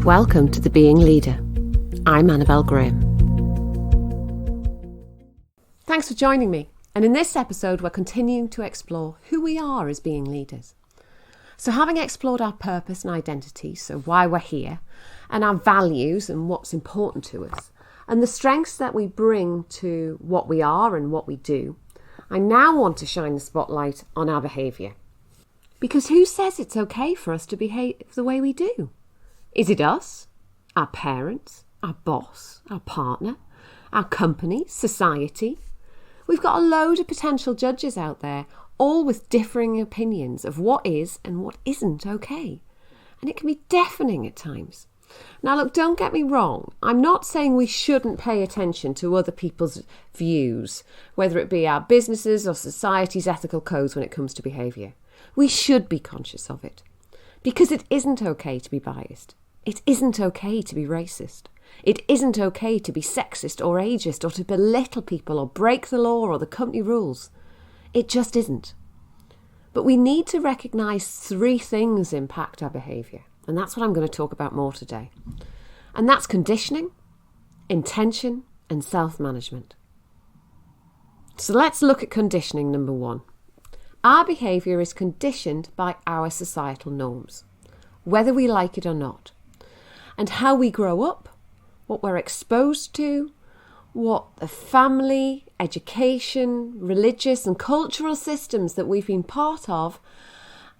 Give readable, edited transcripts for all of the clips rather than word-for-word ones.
Welcome to The Being Leader. I'm Annabelle Graham. Thanks for joining me. And in this episode, we're continuing to explore who we are as being leaders. So having explored our purpose and identity, so why we're here, and our values and what's important to us, and the strengths that we bring to what we are and what we do, I now want to shine the spotlight on our behaviour. Because who says it's okay for us to behave the way we do? Is it us, our parents, our boss, our partner, our company, society? We've got a load of potential judges out there, all with differing opinions of what is and what isn't okay. And it can be deafening at times. Now look, don't get me wrong. I'm not saying we shouldn't pay attention to other people's views, whether it be our businesses or society's ethical codes when it comes to behaviour. We should be conscious of it. Because it isn't okay to be biased. It isn't okay to be racist. It isn't okay to be sexist or ageist or to belittle people or break the law or the company rules. It just isn't. But we need to recognise 3 things impact our behaviour. And that's what I'm going to talk about more today. And that's conditioning, intention, and self-management. So let's look at conditioning number 1. Our behaviour is conditioned by our societal norms, whether we like it or not. And how we grow up, what we're exposed to, what the family, education, religious and cultural systems that we've been part of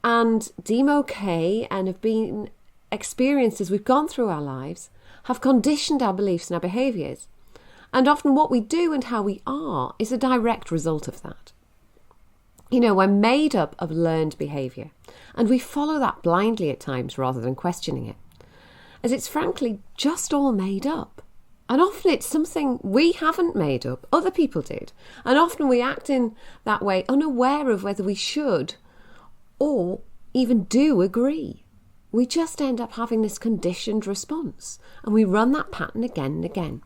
and deem okay and have been experienced as we've gone through our lives have conditioned our beliefs and our behaviours. And often what we do and how we are is a direct result of that. You know, we're made up of learned behaviour and we follow that blindly at times rather than questioning it, as it's frankly just all made up. And often it's something we haven't made up, other people did. And often we act in that way unaware of whether we should or even do agree. We just end up having this conditioned response and we run that pattern again and again.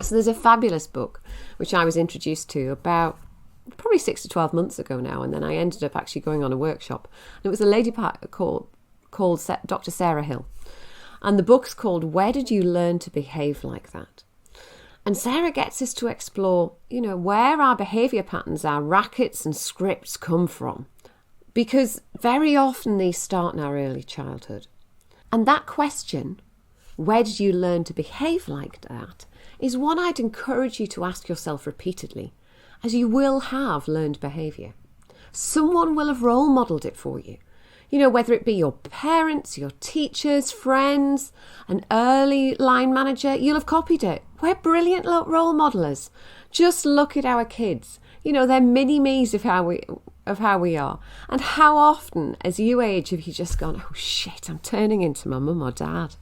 So there's a fabulous book which I was introduced to about probably 6 to 12 months ago now, and then I ended up actually going on a workshop. And it was a lady called Dr. Sarah Hill. And the book's called Where Did You Learn to Behave Like That? And Sarah gets us to explore, where our behaviour patterns, our rackets and scripts come from. Because very often these start in our early childhood. And that question, where did you learn to behave like that, is one I'd encourage you to ask yourself repeatedly, as you will have learned behaviour. Someone will have role modelled it for you. Whether it be your parents, your teachers, friends, an early line manager, you'll have copied it. We're brilliant role modellers. Just look at our kids. They're mini-me's of how we are. And how often, as you age, have you just gone, oh shit, I'm turning into my mum or dad?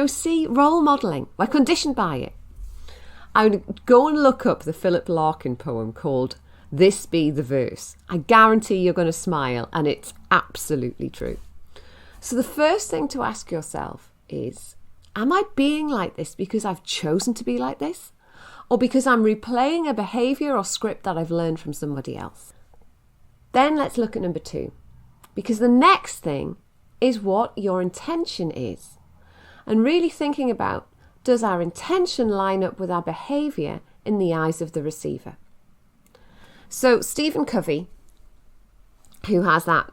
See, role modelling. We're conditioned by it. I would go and look up the Philip Larkin poem called This Be the Verse. I guarantee you're going to smile, and it's absolutely true. So the first thing to ask yourself is, am I being like this because I've chosen to be like this? Or because I'm replaying a behaviour or script that I've learned from somebody else? Then let's look at number 2. Because the next thing is what your intention is. And really thinking about, does our intention line up with our behaviour in the eyes of the receiver? So Stephen Covey, who has that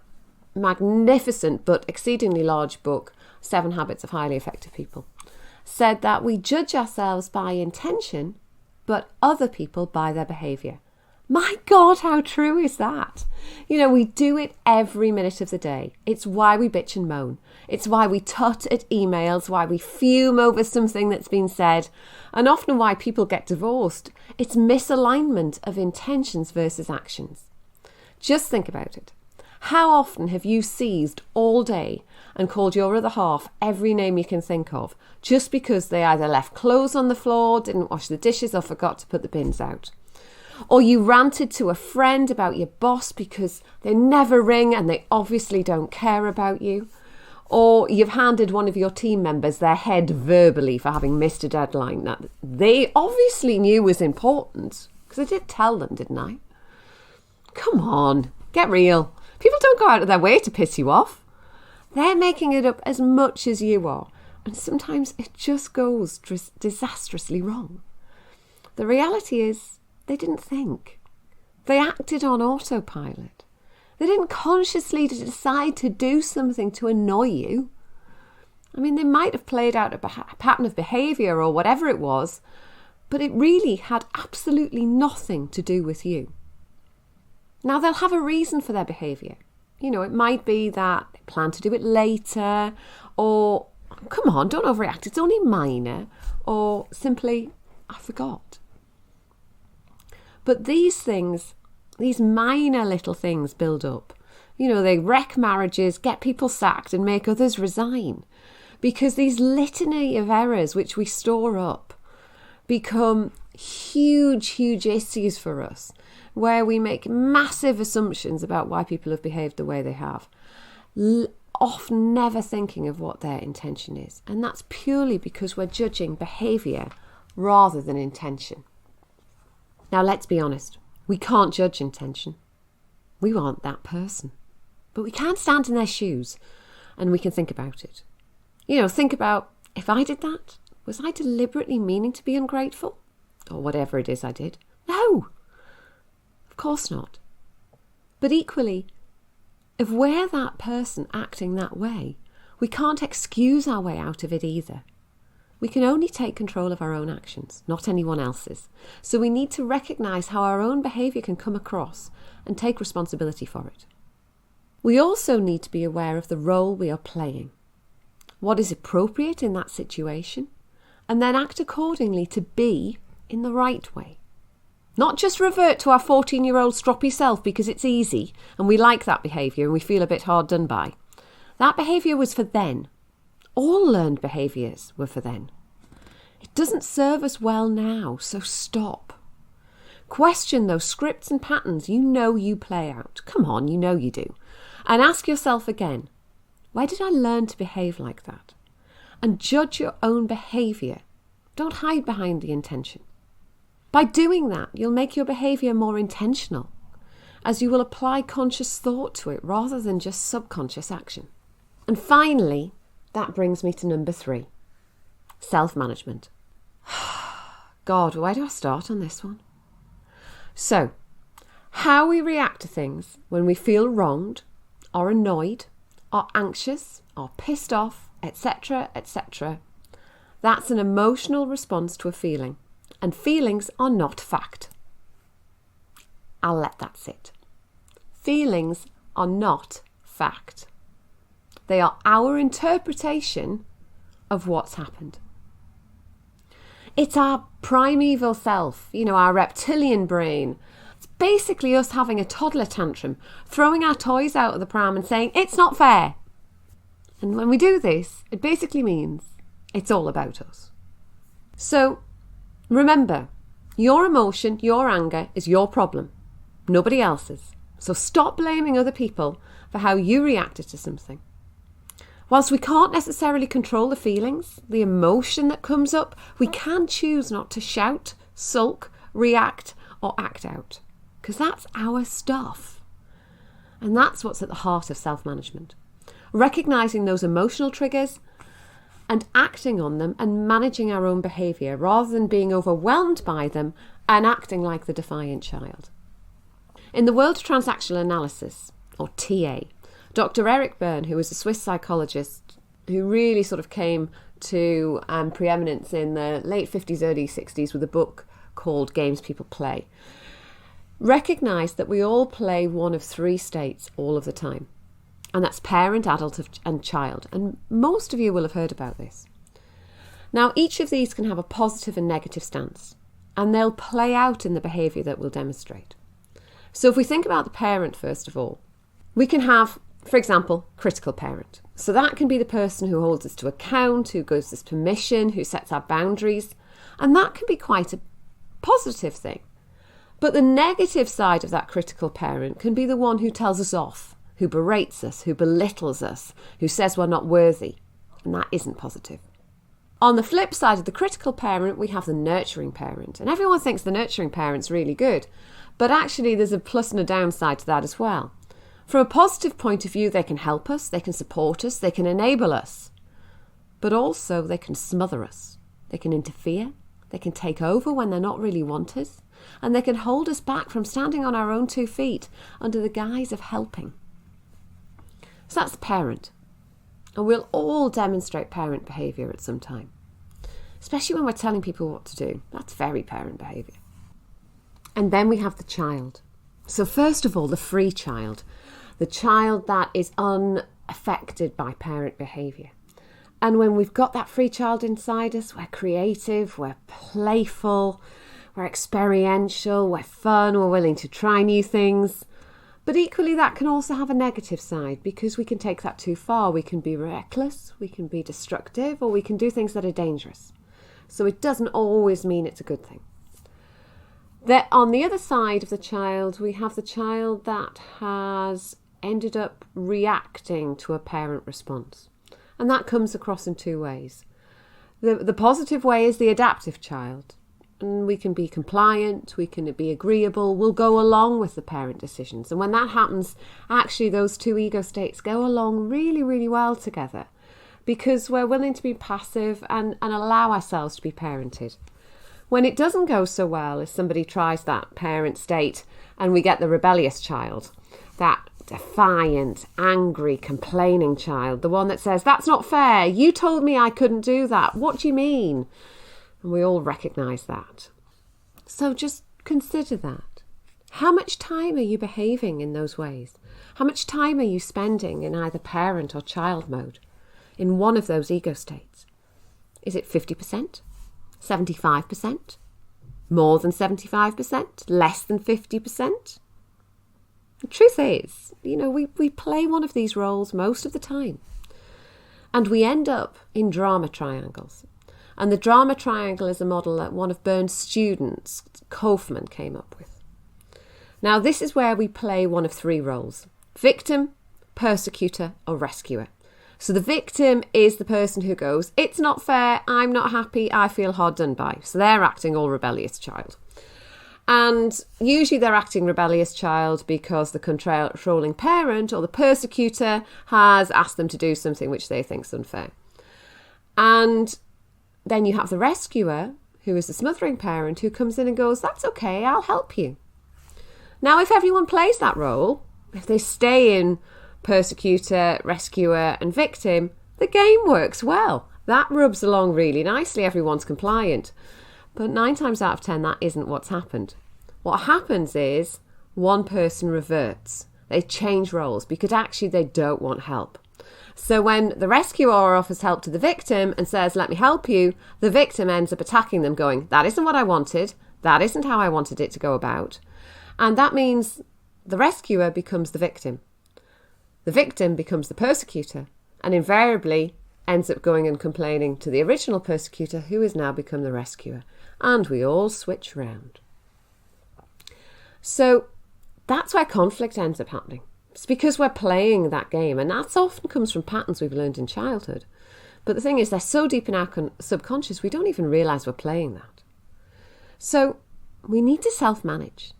magnificent but exceedingly large book, 7 Habits of Highly Effective People, said that we judge ourselves by intention, but other people by their behaviour. My God, how true is that? We do it every minute of the day. It's why we bitch and moan. It's why we tut at emails, why we fume over something that's been said, and often why people get divorced. It's misalignment of intentions versus actions. Just think about it. How often have you seized all day and called your other half every name you can think of, just because they either left clothes on the floor, didn't wash the dishes, or forgot to put the bins out? Or you ranted to a friend about your boss because they never ring and they obviously don't care about you. Or you've handed one of your team members their head verbally for having missed a deadline that they obviously knew was important. Because I did tell them, didn't I? Come on, get real. People don't go out of their way to piss you off. They're making it up as much as you are. And sometimes it just goes disastrously wrong. The reality is they didn't think. They acted on autopilot. They didn't consciously decide to do something to annoy you. I mean, they might have played out a pattern of behaviour or whatever it was, but it really had absolutely nothing to do with you. Now, they'll have a reason for their behaviour. You know, it might be that they plan to do it later, or, come on, don't overreact, it's only minor, or simply, I forgot. But these things, these minor little things build up. You know, they wreck marriages, get people sacked and make others resign. Because these litany of errors which we store up become huge, huge issues for us, where we make massive assumptions about why people have behaved the way they have, often never thinking of what their intention is. And that's purely because we're judging behaviour rather than intention. Now, let's be honest, we can't judge intention. We aren't that person. But we can stand in their shoes and we can think about it. You know, think about, if I did that, was I deliberately meaning to be ungrateful? Or whatever it is I did? No, of course not. But equally, if we're that person acting that way, we can't excuse our way out of it either. We can only take control of our own actions, not anyone else's. So we need to recognise how our own behaviour can come across and take responsibility for it. We also need to be aware of the role we are playing, what is appropriate in that situation, and then act accordingly to be in the right way. Not just revert to our 14-year-old stroppy self because it's easy and we like that behaviour and we feel a bit hard done by. That behaviour was for then. All learned behaviours were for then. It doesn't serve us well now, so stop. Question those scripts and patterns you know you play out. Come on, you know you do. And ask yourself again, where did I learn to behave like that? And judge your own behaviour. Don't hide behind the intention. By doing that, you'll make your behaviour more intentional, as you will apply conscious thought to it rather than just subconscious action. And finally, that brings me to number 3, self-management. God, where do I start on this one? So, how we react to things when we feel wronged, or annoyed, or anxious, or pissed off, etc., etc. That's an emotional response to a feeling, and feelings are not fact. I'll let that sit. Feelings are not fact. They are our interpretation of what's happened. It's our primeval self, you know, our reptilian brain. It's basically us having a toddler tantrum, throwing our toys out of the pram and saying, it's not fair. And when we do this, it basically means it's all about us. So remember, your emotion, your anger is your problem, nobody else's. So stop blaming other people for how you reacted to something. Whilst we can't necessarily control the feelings, the emotion that comes up, we can choose not to shout, sulk, react, or act out. Because that's our stuff. And that's what's at the heart of self-management. Recognising those emotional triggers and acting on them and managing our own behaviour rather than being overwhelmed by them and acting like the defiant child. In the world of transactional analysis, or TA, Dr. Eric Berne, who was a Swiss psychologist who really sort of came to preeminence in the late 50s, early 60s with a book called Games People Play, recognised that we all play one of 3 states all of the time. And that's parent, adult and child. And most of you will have heard about this. Now, each of these can have a positive and negative stance, and they'll play out in the behaviour that we'll demonstrate. So if we think about the parent, first of all, we can have, for example, critical parent. So that can be the person who holds us to account, who gives us permission, who sets our boundaries. And that can be quite a positive thing. But the negative side of that critical parent can be the one who tells us off, who berates us, who belittles us, who says we're not worthy. And that isn't positive. On the flip side of the critical parent, we have the nurturing parent. And everyone thinks the nurturing parent's really good. But actually, there's a plus and a downside to that as well. From a positive point of view, they can help us, they can support us, they can enable us. but also they can smother us. They can interfere. They can take over when they're not really wanted. And they can hold us back from standing on our own 2 feet under the guise of helping. So that's the parent. And we'll all demonstrate parent behaviour at some time. Especially when we're telling people what to do. That's very parent behaviour. And then we have the child. So first of all, the free child. The child that is unaffected by parent behaviour. And when we've got that free child inside us, we're creative, we're playful, we're experiential, we're fun, we're willing to try new things. But equally, that can also have a negative side because we can take that too far. We can be reckless, we can be destructive, or we can do things that are dangerous. So it doesn't always mean it's a good thing. Then on the other side of the child, we have the child that has ended up reacting to a parent response. And that comes across in 2 ways. The positive way is the adaptive child. And we can be compliant, we can be agreeable, we'll go along with the parent decisions. And when that happens, actually those 2 ego states go along really, really well together because we're willing to be passive and allow ourselves to be parented. When it doesn't go so well, if somebody tries that parent state and we get the rebellious child, that defiant, angry, complaining child, the one that says, that's not fair, you told me I couldn't do that, what do you mean? And we all recognise that. So just consider that. How much time are you behaving in those ways? How much time are you spending in either parent or child mode in one of those ego states? Is it 50%? 75%? More than 75%? Less than 50%? The truth is, we play one of these roles most of the time. And we end up in drama triangles. And the drama triangle is a model that one of Byrne's students, Kaufman, came up with. Now, this is where we play one of 3 roles: victim, persecutor, or rescuer. So the victim is the person who goes, it's not fair, I'm not happy, I feel hard done by. So they're acting all rebellious child. And usually they're acting rebellious child because the controlling parent or the persecutor has asked them to do something which they think is unfair. And then you have the rescuer, who is the smothering parent, who comes in and goes, that's okay, I'll help you. Now, if everyone plays that role, if they stay in persecutor, rescuer and victim, the game works well. That rubs along really nicely, everyone's compliant. But 9 times out of 10, that isn't what's happened. What happens is one person reverts. They change roles because actually they don't want help. So when the rescuer offers help to the victim and says, let me help you, the victim ends up attacking them going, that isn't what I wanted. That isn't how I wanted it to go about. And that means the rescuer becomes the victim. The victim becomes the persecutor and invariably ends up going and complaining to the original persecutor, who has now become the rescuer. And we all switch round. So that's why conflict ends up happening. It's because we're playing that game, and that often comes from patterns we've learned in childhood. But the thing is, they're so deep in our subconscious, we don't even realise we're playing that. So we need to self-manage.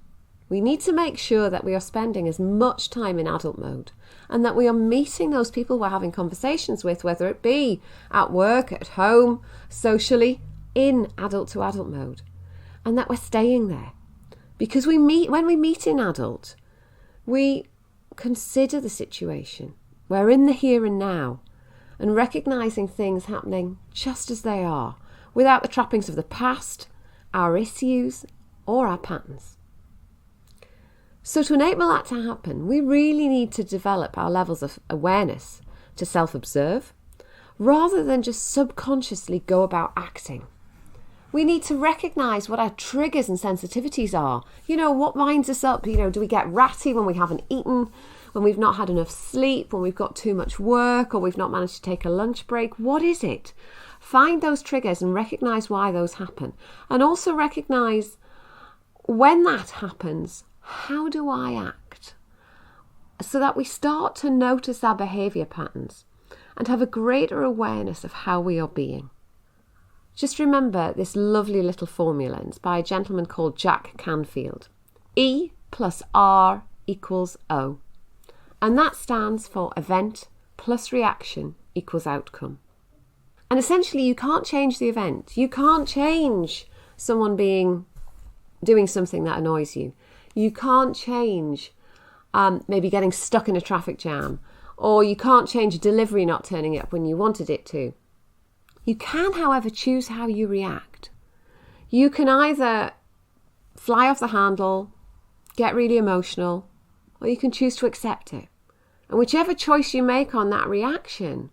We need to make sure that we are spending as much time in adult mode and that we are meeting those people we're having conversations with, whether it be at work, at home, socially, in adult to adult mode, and that we're staying there. Because when we meet in adult, we consider the situation. We're in the here and now and recognising things happening just as they are, without the trappings of the past, our issues, or our patterns. So to enable that to happen, we really need to develop our levels of awareness to self-observe, rather than just subconsciously go about acting. We need to recognise what our triggers and sensitivities are. What winds us up? Do we get ratty when we haven't eaten, when we've not had enough sleep, when we've got too much work, or we've not managed to take a lunch break? What is it? Find those triggers and recognise why those happen. And also recognise when that happens, how do I act? So that we start to notice our behaviour patterns and have a greater awareness of how we are being. Just remember this lovely little formula. It's by a gentleman called Jack Canfield. E plus R equals O. And that stands for event plus reaction equals outcome. And essentially, you can't change the event. You can't change someone doing something that annoys you. You can't change maybe getting stuck in a traffic jam, or you can't change a delivery not turning up when you wanted it to. You can, however, choose how you react. You can either fly off the handle, get really emotional, or you can choose to accept it. And whichever choice you make on that reaction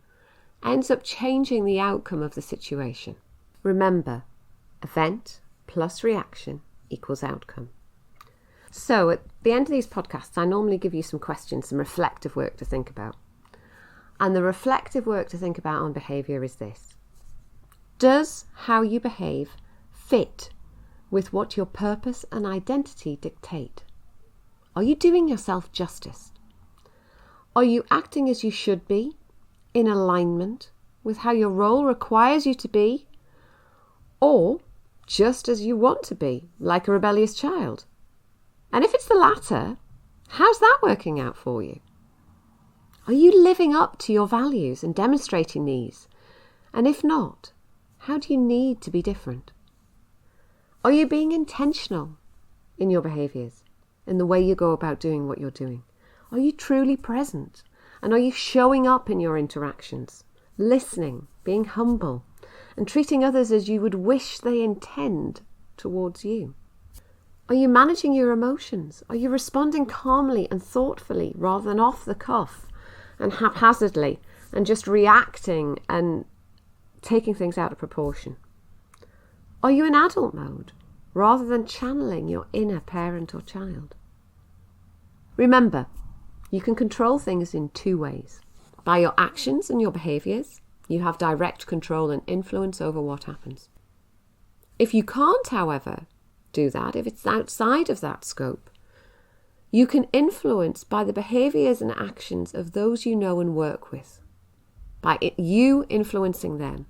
ends up changing the outcome of the situation. Remember, event plus reaction equals outcome. So at the end of these podcasts, I normally give you some questions, some reflective work to think about. And the reflective work to think about on behaviour is this. Does how you behave fit with what your purpose and identity dictate? Are you doing yourself justice? Are you acting as you should be, in alignment with how your role requires you to be, or just as you want to be, like a rebellious child? And if it's the latter, how's that working out for you? Are you living up to your values and demonstrating these? And if not, how do you need to be different? Are you being intentional in your behaviours, in the way you go about doing what you're doing? Are you truly present? And are you showing up in your interactions, listening, being humble, and treating others as you would wish they intend towards you? Are you managing your emotions? Are you responding calmly and thoughtfully rather than off the cuff and haphazardly and just reacting and taking things out of proportion? Are you in adult mode rather than channeling your inner parent or child? Remember, you can control things in two ways. By your actions and your behaviours, you have direct control and influence over what happens. If you can't, however, do that, if it's outside of that scope, you can influence by the behaviours and actions of those you know and work with, by you influencing them.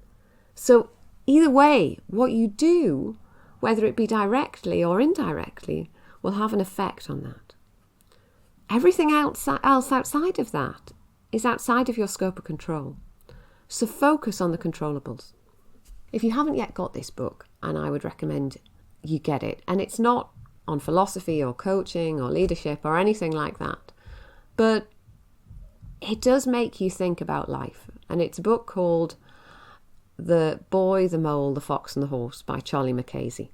So either way, what you do, whether it be directly or indirectly, will have an effect on that. Everything else outside of that is outside of your scope of control. So focus on the controllables. If you haven't yet got this book, and I would recommend you get it, and it's not on philosophy or coaching or leadership or anything like that, but it does make you think about life. And it's a book called The Boy, the Mole, the Fox and the Horse by Charlie Mackesy.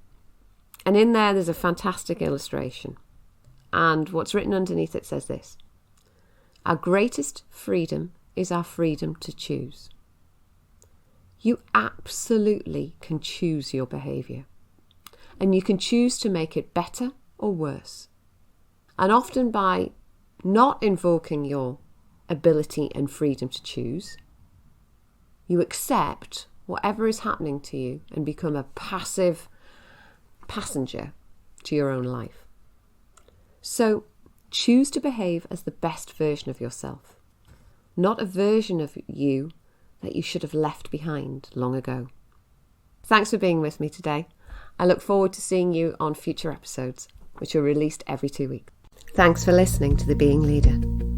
And in there's a fantastic illustration. And what's written underneath it says this: our greatest freedom is our freedom to choose. You absolutely can choose your behaviour. And you can choose to make it better or worse. And often by not invoking your ability and freedom to choose, you accept whatever is happening to you and become a passive passenger to your own life. So choose to behave as the best version of yourself, not a version of you that you should have left behind long ago. Thanks for being with me today. I look forward to seeing you on future episodes, which are released every 2 weeks. Thanks for listening to The Being Leader.